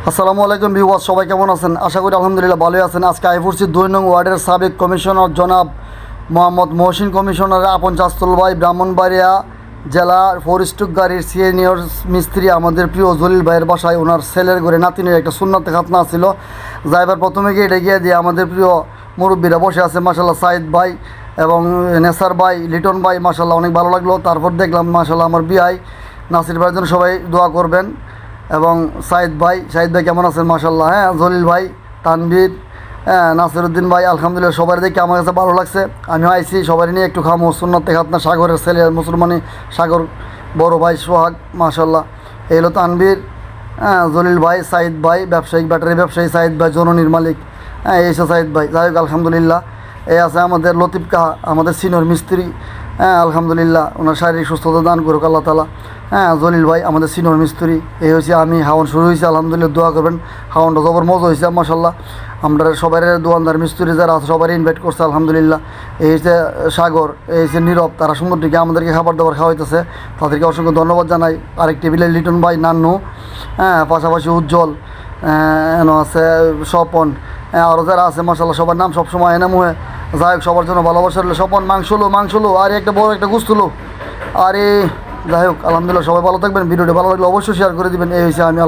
আসসালামু আলাইকুম ভিউয়ার্স, সবাই কেমন আছেন? আশা করি আলহামদুলিল্লাহ ভালোই আছেন। আজকে আইফুরসি 2 নং ওয়ার্ডের সাবেক কমিশনার জনাব মোহাম্মদ মহসিন কমিশনারের আপন চাস্তল ভাই, ব্রাহ্মণবাড়িয়া জেলা ফরিস্টুক গাড়ির সিনিয়র মিস্ত্রি আমাদের প্রিয় জলিল ভাইয়ের বাসায় ওনার ছেলের ঘরে নাতিনের একটা সুন্নাতে খাতনা ছিল। যাইবার প্রথমে গিয়ে এটা গিয়ে দিয়ে আমাদের প্রিয় মুরব্বীরা বসে আছে মাশাল্লাহ, সাইদ ভাই এবং নেসার ভাই, লিটন ভাই, মাশাল্লাহ অনেক ভালো লাগলো। তারপর দেখলাম মাশাল্লাহ আমার বিআই নাসির ভাইয়ের জন্য সবাই দোয়া করবেন। এবং শাহিদ ভাই কেমন আছেন? মাশাল্লাহ। হ্যাঁ, জলিল ভাই, তানভীর, হ্যাঁ, নাসিরউদ্দিন ভাই, আলহামদুলিল্লাহ সবার দেখে আমার কাছে ভালো লাগছে। আমিও আইসি সবাই নিয়ে একটু খামো। সুন্নতে খাতনা সাগরের ছেলে মুসলমানি সাগর বড় ভাই সোহাগ, মাশাল্লাহ। এই হলো তানভীর, হ্যাঁ, জলিল ভাই, সাইদ ভাই ব্যবসায়িক ব্যাটারি ব্যবসায়ী, সাইদ ভাই জননীর মালিক, হ্যাঁ, এই সাইদ ভাই। যাই হোক আলহামদুলিল্লাহ। এই আছে আমাদের লতিফ কাহা, আমাদের সিনিয়র মিস্ত্রি, হ্যাঁ, আলহামদুলিল্লাহ ওনার শারীরিক সুস্থতা দান করুক আল্লাহ তালা। হ্যাঁ, জলিল ভাই আমাদের সিনিয়র মিস্ত্রি। এই হয়েছে আমি হাওয়ান শুরু হয়েছে, আলহামদুলিল্লাহ দোয়া করবেন। হাওয়ানটা জবর মজা হয়েছে মাশাল্লাহ। আমরা সবাই দোয়ানদার মিস্ত্রি যারা আছে সবাই ইনভাইট করছে আলহামদুলিল্লাহ। এই হচ্ছে সাগর, এই হচ্ছে নীরব, তারা সুন্দর দিকে আমাদেরকে খাবার দাবার খাওয়াইতেছে, তাদেরকে অসংখ্য ধন্যবাদ জানাই। আরেক টেবিলে লিটন ভাই, নান্নু, হ্যাঁ, পাশাপাশি উজ্জ্বল, এন আছে স্বপন, আরও যারা আছে মাশাল্লাহ সবার নাম সবসময় এনে মুহে। যাই হোক সবার জন্য ভালোবাসা রইল। স্বপন মাংস লো আর একটা বড় একটা গুস্তুলো আরে। যাই হোক আলহামদুলিল্লাহ সবাই ভালো থাকবেন। ভিডিওটি ভালো লাগলে অবশ্যই শেয়ার করে দিবেন। এই হয়েছে আমি।